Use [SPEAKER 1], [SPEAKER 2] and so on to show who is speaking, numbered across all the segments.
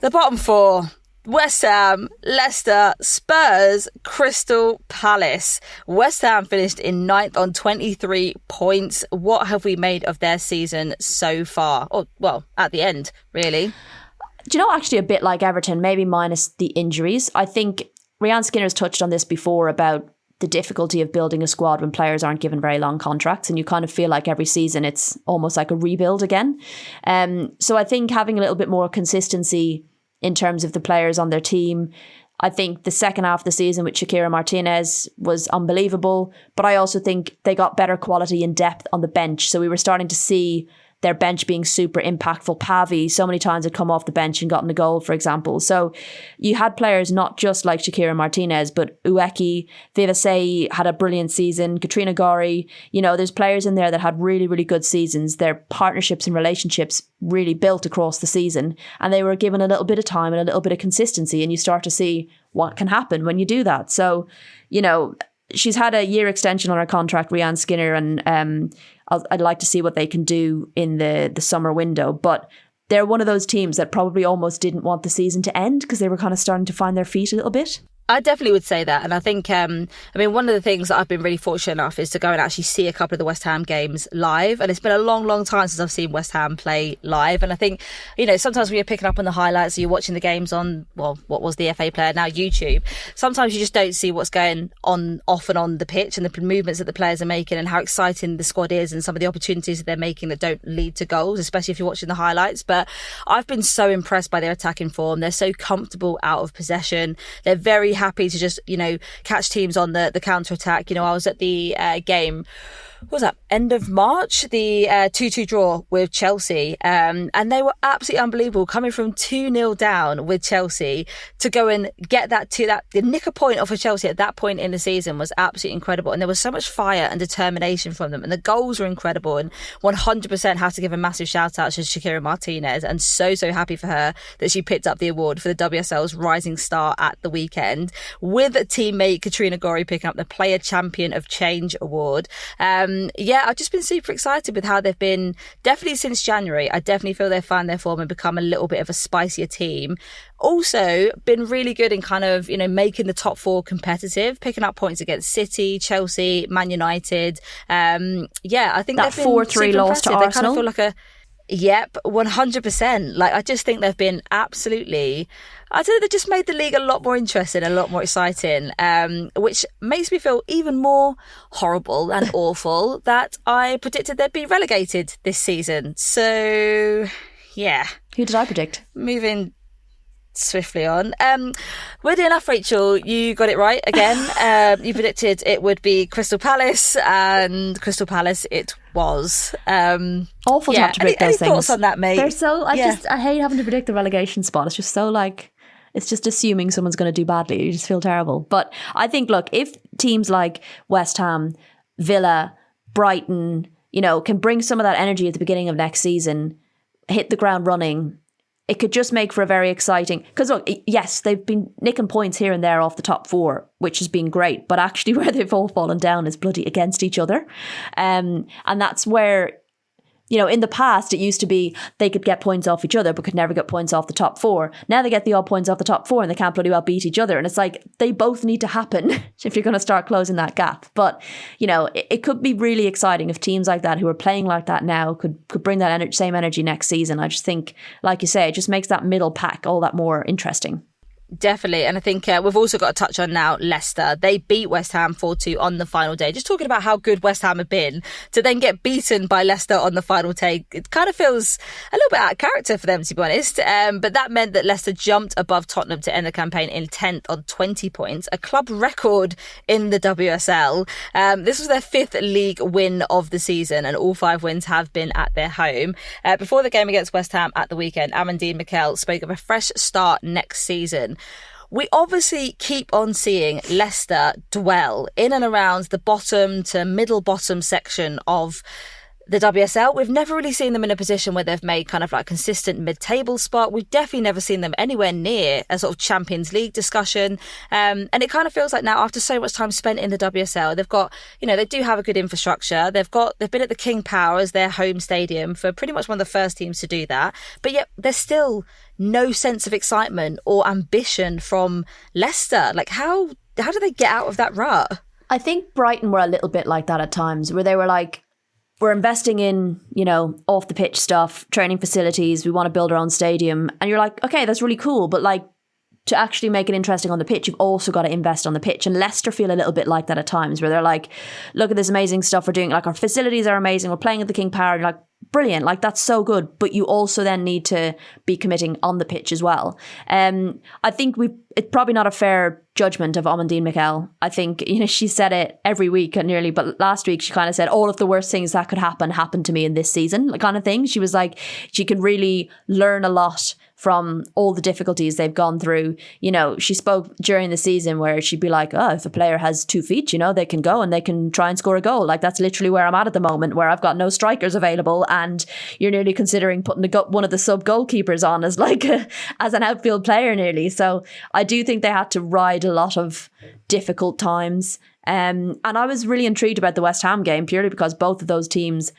[SPEAKER 1] The bottom four: West Ham, Leicester, Spurs, Crystal Palace. West Ham finished in 9th on 23 points. What have we made of their season so far? Or, well, at the end, really.
[SPEAKER 2] Do you know, actually a bit like Everton, maybe minus the injuries. I think Rhian Skinner's touched on this before about the difficulty of building a squad when players aren't given very long contracts, and you kind of feel like every season it's almost like a rebuild again. So I think having a little bit more consistency in terms of the players on their team. I think the second half of the season with Shakira Martinez was unbelievable, but I also think they got better quality and depth on the bench. So we were starting to see their bench being super impactful. Pavi so many times had come off the bench and gotten a goal, for example. So you had players not just like Shakira Martinez, but Ueki, Vivasei had a brilliant season, Katrina Gori. You know, there's players in there that had really, really good seasons. Their partnerships and relationships really built across the season, and they were given a little bit of time and a little bit of consistency, and you start to see what can happen when you do that. So, you know, she's had a year extension on her contract, Rhian Skinner, and I'd like to see what they can do in the summer window. But they're one of those teams that probably almost didn't want the season to end because they were kind of starting to find their feet a little bit.
[SPEAKER 1] I definitely would say that. And I think, one of the things that I've been really fortunate enough is to go and actually see a couple of the West Ham games live. And it's been a long, long time since I've seen West Ham play live. And I think, you know, sometimes when you're picking up on the highlights, you're watching the games on, well, what was the FA Player, now YouTube. Sometimes you just don't see what's going on off and on the pitch and the movements that the players are making and how exciting the squad is and some of the opportunities that they're making that don't lead to goals, especially if you're watching the highlights. But I've been so impressed by their attacking form. They're so comfortable out of possession. They're very happy to just, you know, catch teams on the counter-attack. You know, I was at the game, what was that, end of March, the 2-2 draw with Chelsea, and they were absolutely unbelievable, coming from 2-0 down with Chelsea to go and get the nick a point off of Chelsea at that point in the season was absolutely incredible. And there was so much fire and determination from them, and the goals were incredible. And 100% have to give a massive shout out to Shakira Martinez, and so happy for her that she picked up the award for the WSL's Rising Star at the weekend, with teammate Katrina Gori picking up the Player Champion of Change award. I've just been super excited with how they've been, definitely since January. I definitely feel they've found their form and become a little bit of a spicier team. Also been really good in kind of, you know, making the top four competitive, picking up points against City, Chelsea, Man United. I think
[SPEAKER 2] that
[SPEAKER 1] they've been
[SPEAKER 2] 4-3 loss to Arsenal.
[SPEAKER 1] They kind of feel like Yep, 100%. Like, I just think they've been absolutely, I don't know, they just made the league a lot more interesting, a lot more exciting, which makes me feel even more horrible and awful that I predicted they'd be relegated this season. So, yeah.
[SPEAKER 2] Who did I predict?
[SPEAKER 1] Moving swiftly on. Weirdly enough, Rachel, you got it right again. You predicted it would be Crystal Palace, and Crystal Palace it was.
[SPEAKER 2] Awful to have to predict those things.
[SPEAKER 1] Any thoughts on that, mate?
[SPEAKER 2] They're so, I hate having to predict the relegation spot. It's just so like, it's just assuming someone's going to do badly. You just feel terrible. But I think, look, if teams like West Ham, Villa, Brighton, you know, can bring some of that energy at the beginning of next season, hit the ground running, it could just make for a very exciting, because look, yes, they've been nicking points here and there off the top four, which has been great, but actually where they've all fallen down is bloody against each other. And that's where, you know, in the past, it used to be they could get points off each other, but could never get points off the top four. Now they get the odd points off the top four and they can't bloody well beat each other. And it's like, they both need to happen if you're going to start closing that gap. But, you know, it could be really exciting if teams like that who are playing like that now could bring that same energy next season. I just think, like you say, it just makes that middle pack all that more interesting.
[SPEAKER 1] Definitely. And I think we've also got to touch on now Leicester. They beat West Ham 4-2 on the final day. Just talking about how good West Ham have been, to then get beaten by Leicester on the final day, it kind of feels a little bit out of character for them, to be honest. But that meant that Leicester jumped above Tottenham to end the campaign in 10th on 20 points, a club record in the WSL. This was their 5th league win of the season, and all 5 wins have been at their home. Before the game against West Ham at the weekend, Amandine Mikel spoke of a fresh start next season. We obviously keep on seeing Leicester dwell in and around the bottom to middle bottom section of the WSL, we've never really seen them in a position where they've made kind of like consistent mid-table spot. We've definitely never seen them anywhere near a sort of Champions League discussion. And it kind of feels like now, after so much time spent in the WSL, they've got, they do have a good infrastructure. They've been at the King Power as their home stadium for pretty much one of the first teams to do that. But yet there's still no sense of excitement or ambition from Leicester. Like how do they get out of that rut?
[SPEAKER 2] I think Brighton were a little bit like that at times, where they were like, we're investing in, off the pitch stuff, training facilities. We want to build our own stadium. And you're like, okay, that's really cool. But like, to actually make it interesting on the pitch, you've also got to invest on the pitch. And Leicester feel a little bit like that at times, where they're like, look at this amazing stuff we're doing. Like, our facilities are amazing. We're playing at the King Power. You're like, brilliant. Like, that's so good. But you also then need to be committing on the pitch as well. I think it's probably not a fair judgment of Amandine Mikel. I think, she said it every week nearly, but last week she kind of said all of the worst things that could happen happened to me in this season, like, kind of thing. She was like, she can really learn a lot from all the difficulties they've gone through. She spoke during the season where she'd be like, oh, if a player has 2 feet, they can go and they can try and score a goal. Like, that's literally where I'm at the moment, where I've got no strikers available and you're nearly considering putting one of the sub goalkeepers on as like as an outfield player nearly. So I do think they had to ride a lot of difficult times. And I was really intrigued about the West Ham game, purely because both of those teams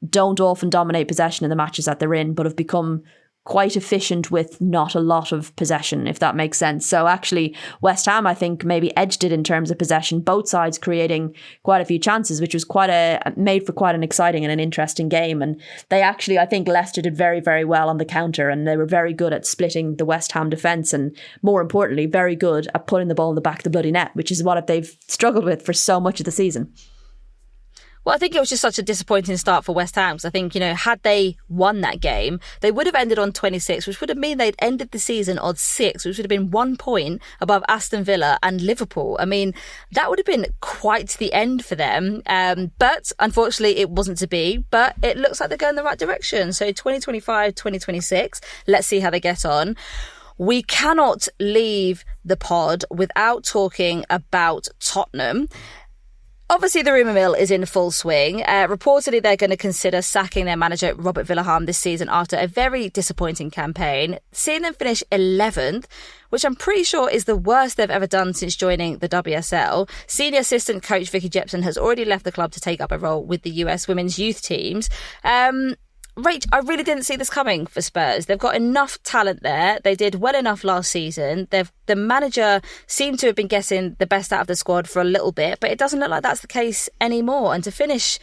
[SPEAKER 2] don't often dominate possession in the matches that they're in, but have become quite efficient with not a lot of possession, if that makes sense. So actually, West Ham, I think, maybe edged it in terms of possession, both sides creating quite a few chances, which was made for quite an exciting and an interesting game. And they actually, I think Leicester did very, very well on the counter, and they were very good at splitting the West Ham defence, and more importantly, very good at putting the ball in the back of the bloody net, which is what they've struggled with for so much of the season.
[SPEAKER 1] Well, I think it was just such a disappointing start for West Ham. I think, had they won that game, they would have ended on 26, which would have mean they'd ended the season on 6, which would have been 1 point above Aston Villa and Liverpool. I mean, that would have been quite the end for them. But unfortunately, it wasn't to be. But it looks like they're going the right direction. So 2025, 2026, let's see how they get on. We cannot leave the pod without talking about Tottenham. Obviously, the rumour mill is in full swing. Reportedly, they're going to consider sacking their manager, Robert Vilahamn, this season after a very disappointing campaign. Seeing them finish 11th, which I'm pretty sure is the worst they've ever done since joining the WSL. Senior assistant coach Vicky Jepson has already left the club to take up a role with the US women's youth teams. Rach, I really didn't see this coming for Spurs. They've got enough talent there. They did well enough last season. The manager seemed to have been getting the best out of the squad for a little bit, but it doesn't look like that's the case anymore. And to finish,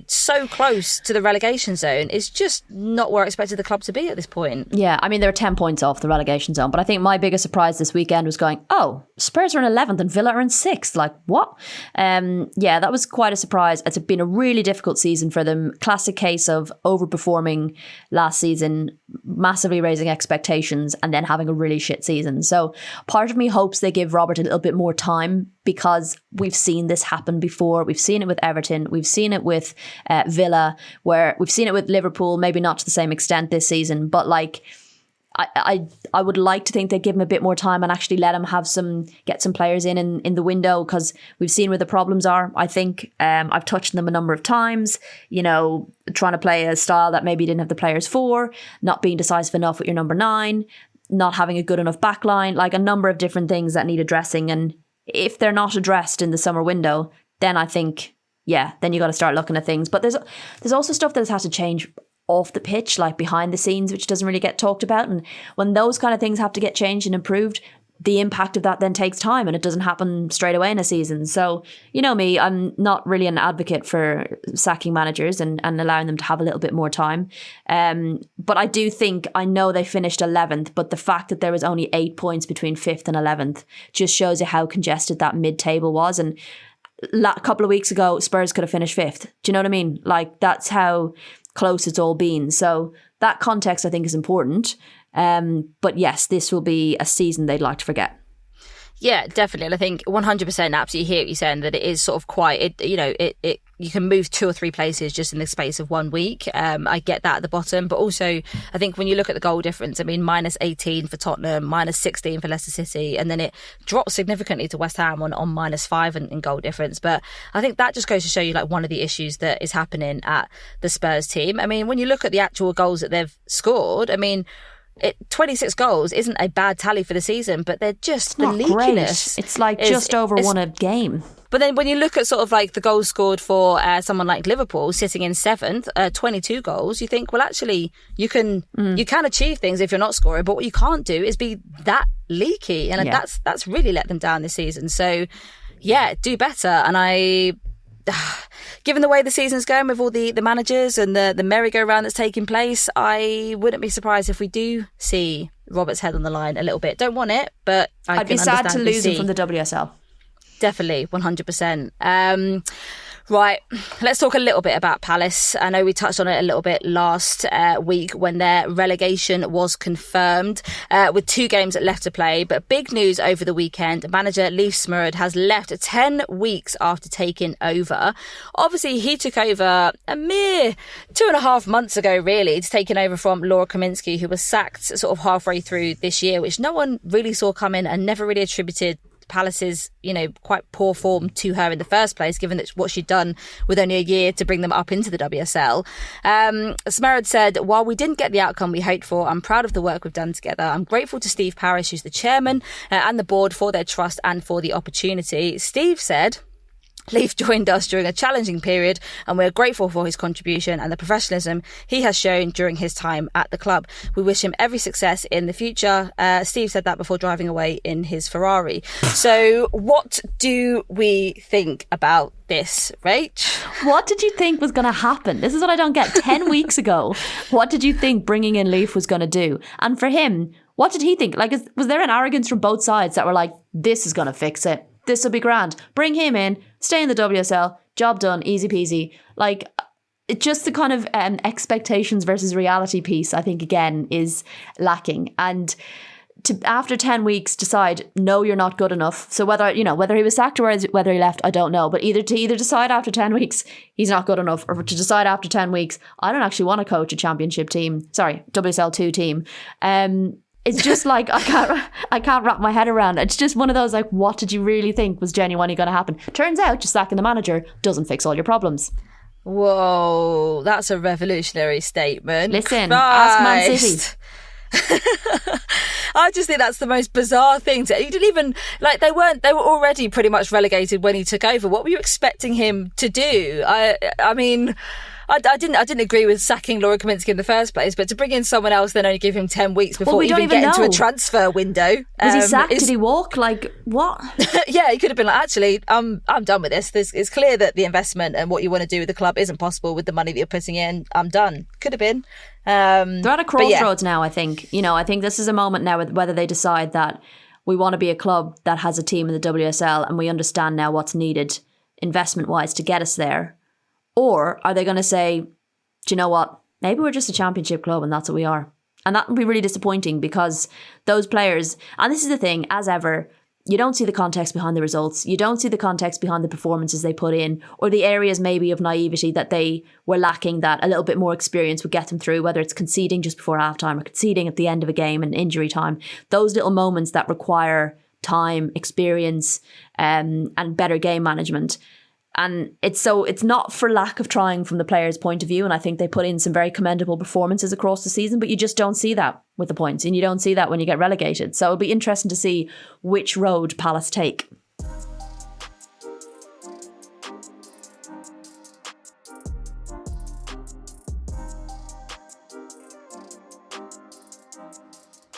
[SPEAKER 1] so close to the relegation zone is just not where I expected the club to be at this point.
[SPEAKER 2] Yeah, I mean, they were 10 points off the relegation zone, but I think my biggest surprise this weekend was going, oh, Spurs are in 11th and Villa are in 6th. Like, what? Yeah, that was quite a surprise. It's been a really difficult season for them. Classic case of overperforming last season, massively raising expectations, and then having a really shit season. So part of me hopes they give Robert a little bit more time, because we've seen this happen before. We've seen it with Everton. We've seen it with Villa, where we've seen it with Liverpool, maybe not to the same extent this season, but like, I would like to think they'd give him a bit more time and actually let him get some players in the window, because we've seen where the problems are. I think I've touched on them a number of times, trying to play a style that maybe you didn't have the players for, not being decisive enough with your number 9, not having a good enough backline, like a number of different things that need addressing. And if they're not addressed in the summer window, then I think, then you got to start looking at things. But there's also stuff that has to change off the pitch, like behind the scenes, which doesn't really get talked about. And when those kind of things have to get changed and improved, the impact of that then takes time, and it doesn't happen straight away in a season. So, me, I'm not really an advocate for sacking managers and allowing them to have a little bit more time. But I know they finished 11th, but the fact that there was only 8 points between 5th and 11th just shows you how congested that mid-table was. And a couple of weeks ago, Spurs could have finished 5th. Do you know what I mean? Like, that's how close it's all been. So that context, I think, is important. But yes, this will be a season they'd like to forget.
[SPEAKER 1] Yeah, definitely. And I think 100% absolutely hear what you're saying, that it is sort of quite, it you can move 2 or 3 places just in the space of 1 week. I get that at the bottom. But also, I think when you look at the goal difference, I mean, minus 18 for Tottenham, minus 16 for Leicester City, and then it drops significantly to West Ham on minus 5 in goal difference. But I think that just goes to show you like one of the issues that is happening at the Spurs team. I mean, when you look at the actual goals that they've scored, I mean, 26 goals isn't a bad tally for the season, but they're just the leakiness.
[SPEAKER 2] It's like just over one a game.
[SPEAKER 1] But then when you look at sort of like the goals scored for someone like Liverpool sitting in 7th, 22 goals, you think, well, actually, you can achieve things if you're not scoring, but what you can't do is be that leaky, and that's really let them down this season. So, yeah, do better. And given the way the season's going with all the managers and the merry-go-round that's taking place, I wouldn't be surprised if we do see Robert's head on the line a little bit. Don't want it, but
[SPEAKER 2] I'd be sad to lose him from the WSL.
[SPEAKER 1] Definitely, 100%. Right, let's talk a little bit about Palace. I know we touched on it a little bit last week when their relegation was confirmed with 2 games left to play. But big news over the weekend, manager Leif Smerud has left 10 weeks after taking over. Obviously, he took over a mere 2.5 months ago, really, taking over from Laura Kaminsky, who was sacked sort of halfway through this year, which no one really saw coming and never really attributed Palace's, quite poor form to her in the first place, given that what she'd done with only a year to bring them up into the WSL. Smerud said, while we didn't get the outcome we hoped for, I'm proud of the work we've done together. I'm grateful to Steve Parish, who's the chairman, and the board for their trust and for the opportunity. Steve said, Leif joined us during a challenging period, and we're grateful for his contribution and the professionalism he has shown during his time at the club. We wish him every success in the future. Steve said that before driving away in his Ferrari. So what do we think about this, Rach?
[SPEAKER 2] What did you think was going to happen? This is what I don't get. 10 weeks ago, what did you think bringing in Leif was going to do? And for him, what did he think? Like, was there an arrogance from both sides that were like, this is going to fix it? This will be grand. Bring him in, stay in the WSL, job done, easy peasy. Like, it's just the kind of expectations versus reality piece, I think, again, is lacking. And to, after 10 weeks, decide, no, you're not good enough. So whether he was sacked or whether he left, I don't know. But either decide after 10 weeks, he's not good enough, or to decide after 10 weeks, I don't actually want to coach a championship team. Sorry, WSL2 team. It's just like, I can't wrap my head around it. It's just one of those, like, what did you really think was genuinely going to happen? Turns out just sacking the manager doesn't fix all your problems.
[SPEAKER 1] Whoa, that's a revolutionary statement.
[SPEAKER 2] Listen, ask Man City.
[SPEAKER 1] I just think that's the most bizarre thing. You didn't even, like, they were already pretty much relegated when he took over. What were you expecting him to do? I mean, I didn't agree with sacking Laura Kaminsky in the first place, but to bring in someone else, then only give him 10 weeks before we even get into a transfer window.
[SPEAKER 2] Was he sacked? Did he walk? Like, what?
[SPEAKER 1] Yeah, he could have been like, actually, I'm done with this. It's clear that the investment and what you want to do with the club isn't possible with the money that you're putting in. I'm done. Could have been.
[SPEAKER 2] They're at a crossroads now, I think. I think this is a moment now whether they decide that we want to be a club that has a team in the WSL and we understand now what's needed investment-wise to get us there. Or are they going to say, do you know what? Maybe we're just a championship club and that's what we are. And that would be really disappointing because those players, and this is the thing, as ever, you don't see the context behind the results. You don't see the context behind the performances they put in or the areas maybe of naivety that they were lacking that a little bit more experience would get them through, whether it's conceding just before halftime or conceding at the end of a game and injury time. Those little moments that require time, experience, and better game management. And it's not for lack of trying from the players' point of view. And I think they put in some very commendable performances across the season, but you just don't see that with the points. And you don't see that when you get relegated. So it'll be interesting to see which road Palace take.